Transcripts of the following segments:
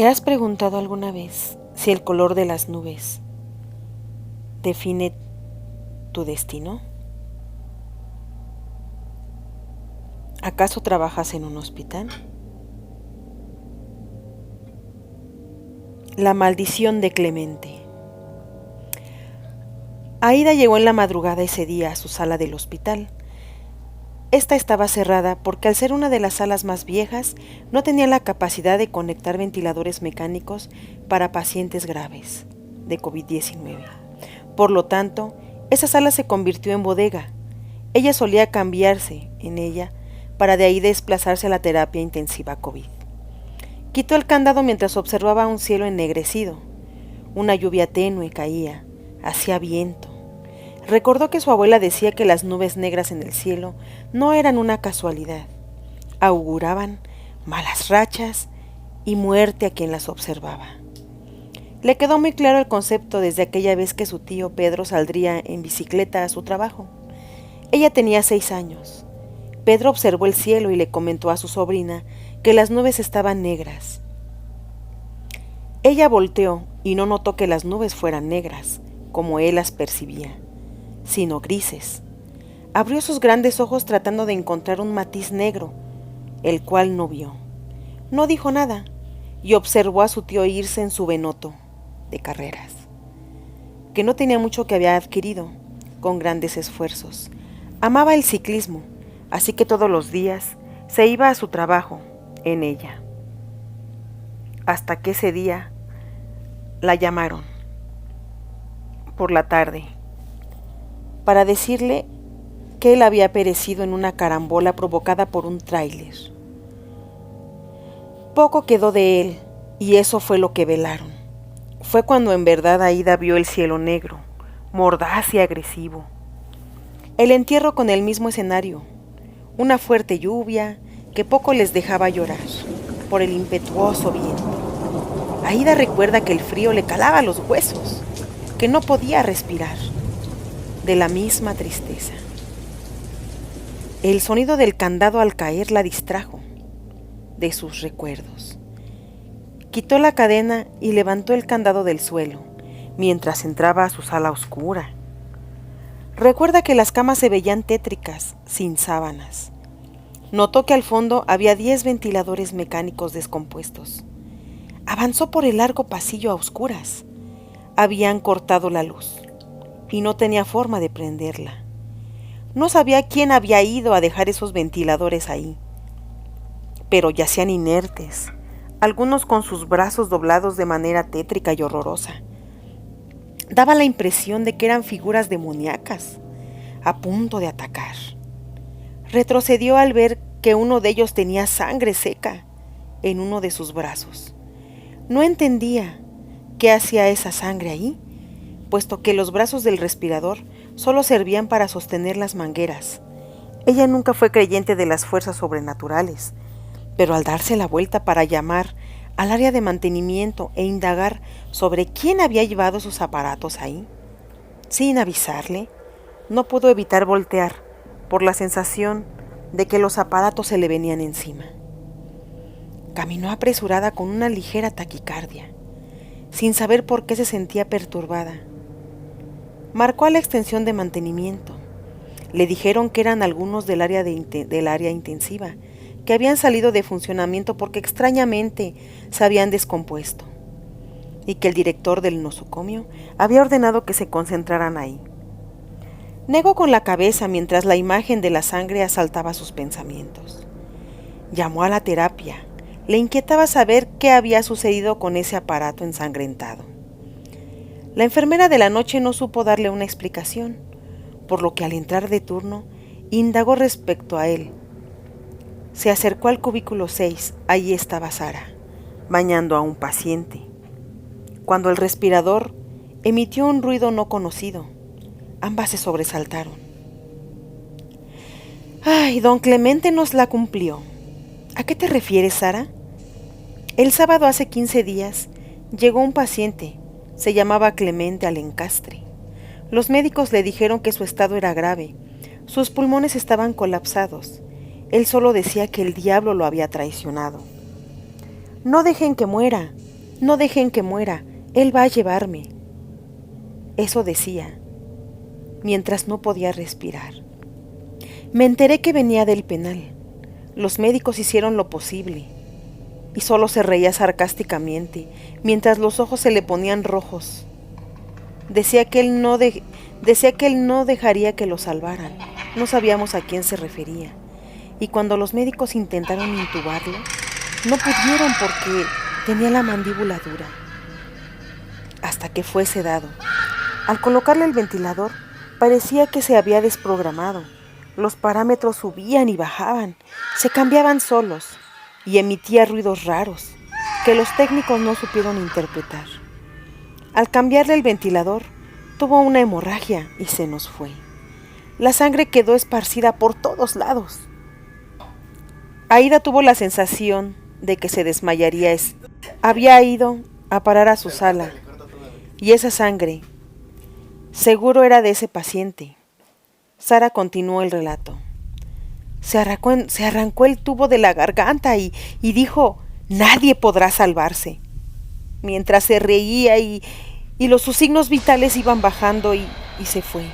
¿Te has preguntado alguna vez si el color de las nubes define tu destino? ¿Acaso trabajas en un hospital? La maldición de Clemente. Aida llegó en la madrugada ese día a su sala del hospital. Esta estaba cerrada porque al ser una de las salas más viejas, no tenía la capacidad de conectar ventiladores mecánicos para pacientes graves de COVID-19. Por lo tanto, esa sala se convirtió en bodega. Ella solía cambiarse en ella para de ahí desplazarse a la terapia intensiva COVID. Quitó el candado mientras observaba un cielo ennegrecido. Una lluvia tenue caía, hacía viento. Recordó que su abuela decía que las nubes negras en el cielo no eran una casualidad. Auguraban malas rachas y muerte a quien las observaba. Le quedó muy claro el concepto desde aquella vez que su tío Pedro saldría en bicicleta a su trabajo. Ella tenía 6 años. Pedro observó el cielo y le comentó a su sobrina que las nubes estaban negras. Ella volteó y no notó que las nubes fueran negras, como él las percibía, sino grises. Abrió sus grandes ojos tratando de encontrar un matiz negro, el cual no vio. No dijo nada y observó a su tío irse en su Venoto de carreras, que no tenía mucho que había adquirido con grandes esfuerzos. Amaba el ciclismo, así que todos los días se iba a su trabajo en ella. Hasta que ese día la llamaron por la tarde para decirle que él había perecido en una carambola provocada por un tráiler. Poco quedó de él y eso fue lo que velaron. Fue cuando en verdad Aida vio el cielo negro, mordaz y agresivo. El entierro con el mismo escenario, una fuerte lluvia que poco les dejaba llorar por el impetuoso viento. Aida recuerda que el frío le calaba los huesos, que no podía respirar, de la misma tristeza. El sonido del candado al caer la distrajo de sus recuerdos. Quitó la cadena y levantó el candado del suelo, mientras entraba a su sala oscura. Recuerda que las camas se veían tétricas, sin sábanas. Notó que al fondo había 10 ventiladores mecánicos descompuestos. Avanzó por el largo pasillo a oscuras. Habían cortado la luz y no tenía forma de prenderla. No sabía quién había ido a dejar esos ventiladores ahí, pero yacían inertes, algunos con sus brazos doblados de manera tétrica y horrorosa. Daba la impresión de que eran figuras demoníacas, a punto de atacar. Retrocedió al ver que uno de ellos tenía sangre seca en uno de sus brazos. No entendía qué hacía esa sangre ahí, puesto que los brazos del respirador solo servían para sostener las mangueras. Ella nunca fue creyente de las fuerzas sobrenaturales, pero al darse la vuelta para llamar al área de mantenimiento e indagar sobre quién había llevado sus aparatos ahí, sin avisarle, no pudo evitar voltear por la sensación de que los aparatos se le venían encima. Caminó apresurada con una ligera taquicardia, sin saber por qué se sentía perturbada. Marcó a la extensión de mantenimiento. Le dijeron que eran algunos del área intensiva, que habían salido de funcionamiento porque extrañamente se habían descompuesto, y que el director del nosocomio había ordenado que se concentraran ahí. Negó con la cabeza mientras la imagen de la sangre asaltaba sus pensamientos. Llamó a la terapia. Le inquietaba saber qué había sucedido con ese aparato ensangrentado. La enfermera de la noche no supo darle una explicación, por lo que al entrar de turno, indagó respecto a él. Se acercó al cubículo 6, allí estaba Sara, bañando a un paciente, cuando el respirador emitió un ruido no conocido. Ambas se sobresaltaron. ¡Ay, don Clemente nos la cumplió! ¿A qué te refieres, Sara? El sábado hace 15 días llegó un paciente, se llamaba Clemente Alencastre. Los médicos le dijeron que su estado era grave, sus pulmones estaban colapsados. Él solo decía que el diablo lo había traicionado. No dejen que muera, No dejen que muera, él va a llevarme. Eso decía, mientras no podía respirar. Me enteré que venía del penal. Los médicos hicieron lo posible. Y solo se reía sarcásticamente, mientras los ojos se le ponían rojos. Decía que él no dejaría que lo salvaran. No sabíamos a quién se refería. Y cuando los médicos intentaron intubarlo, no pudieron porque tenía la mandíbula dura. Hasta que fue sedado. Al colocarle el ventilador, parecía que se había desprogramado. Los parámetros subían y bajaban, se cambiaban solos y emitía ruidos raros que los técnicos no supieron interpretar. Al cambiarle el ventilador, tuvo una hemorragia y se nos fue. La sangre quedó esparcida por todos lados. Aida tuvo la sensación de que se desmayaría. Había ido a parar a su sala y esa sangre seguro era de ese paciente. Sara continuó el relato. Se arrancó el tubo de la garganta y dijo, nadie podrá salvarse. Mientras se reía y sus signos vitales iban bajando y se fue.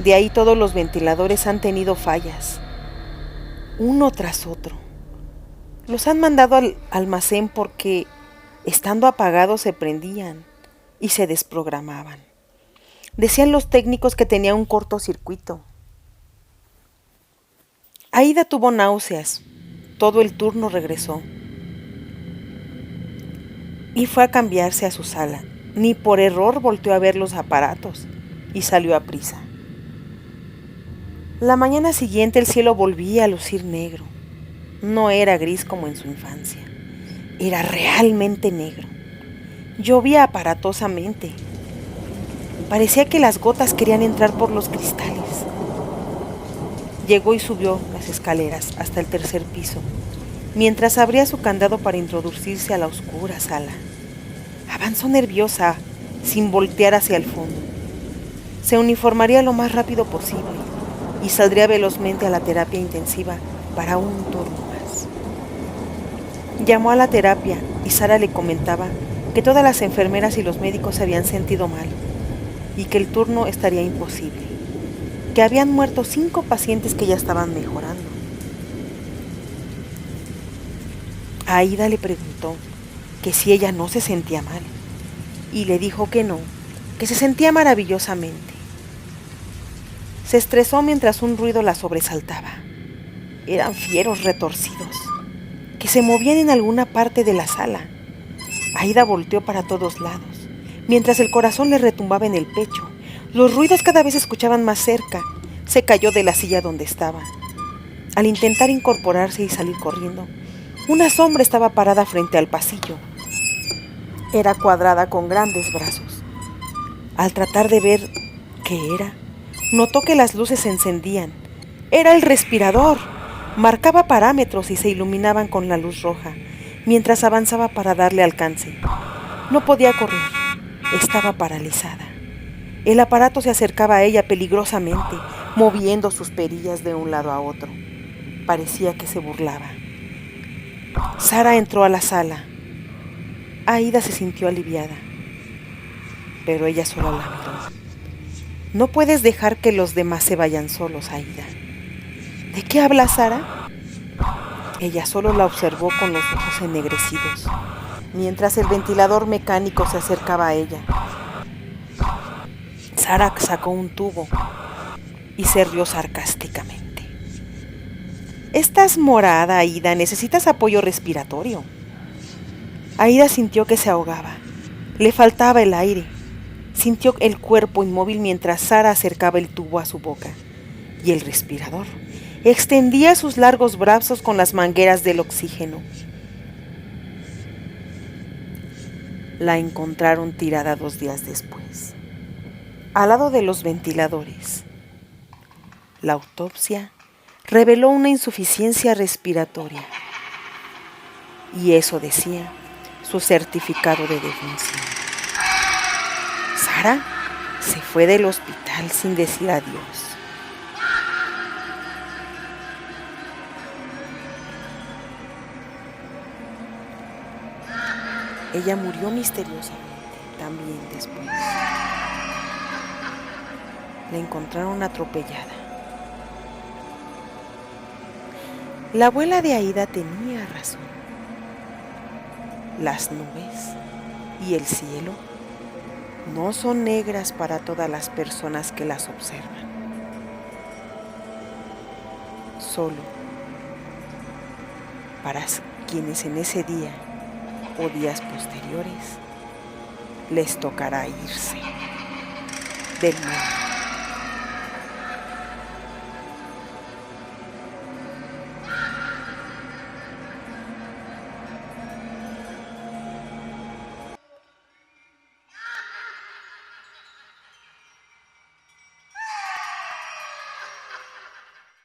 De ahí todos los ventiladores han tenido fallas, uno tras otro. Los han mandado al almacén porque, estando apagados, se prendían y se desprogramaban. Decían los técnicos que tenía un cortocircuito. Aida tuvo náuseas. Todo el turno regresó. Y fue a cambiarse a su sala. Ni por error volteó a ver los aparatos y salió a prisa. La mañana siguiente el cielo volvía a lucir negro. No era gris como en su infancia. Era realmente negro. Llovía aparatosamente. Parecía que las gotas querían entrar por los cristales. Llegó y subió las escaleras hasta el tercer piso, mientras abría su candado para introducirse a la oscura sala. Avanzó nerviosa, sin voltear hacia el fondo. Se uniformaría lo más rápido posible y saldría velozmente a la terapia intensiva para un turno más. Llamó a la terapia y Sara le comentaba que todas las enfermeras y los médicos se habían sentido mal y que el turno estaría imposible, que habían muerto 5 pacientes que ya estaban mejorando. Aida le preguntó que si ella no se sentía mal y le dijo que no, que se sentía maravillosamente. Se estresó mientras un ruido la sobresaltaba. Eran fieros retorcidos que se movían en alguna parte de la sala. Aida volteó para todos lados, mientras el corazón le retumbaba en el pecho. Los ruidos cada vez se escuchaban más cerca. Se cayó de la silla donde estaba. Al intentar incorporarse y salir corriendo, una sombra estaba parada frente al pasillo. Era cuadrada con grandes brazos. Al tratar de ver qué era, notó que las luces se encendían. Era el respirador. Marcaba parámetros y se iluminaban con la luz roja, mientras avanzaba para darle alcance. No podía correr. Estaba paralizada. El aparato se acercaba a ella peligrosamente, moviendo sus perillas de un lado a otro. Parecía que se burlaba. Sara entró a la sala. Aida se sintió aliviada, pero ella solo la miró. No puedes dejar que los demás se vayan solos, Aida. ¿De qué habla Sara? Ella solo la observó con los ojos ennegrecidos, mientras el ventilador mecánico se acercaba a ella. Sara sacó un tubo y se rió sarcásticamente. Estás morada, Aida. Necesitas apoyo respiratorio. Aida sintió que se ahogaba. Le faltaba el aire. Sintió el cuerpo inmóvil mientras Sara acercaba el tubo a su boca. Y el respirador extendía sus largos brazos con las mangueras del oxígeno. La encontraron tirada 2 días después, al lado de los ventiladores. La autopsia reveló una insuficiencia respiratoria. Y eso decía su certificado de defunción. Sara se fue del hospital sin decir adiós. Ella murió misteriosamente también después. La encontraron atropellada. La abuela de Aída tenía razón. Las nubes y el cielo no son negras para todas las personas que las observan. Solo para quienes en ese día o días posteriores les tocará irse del mundo.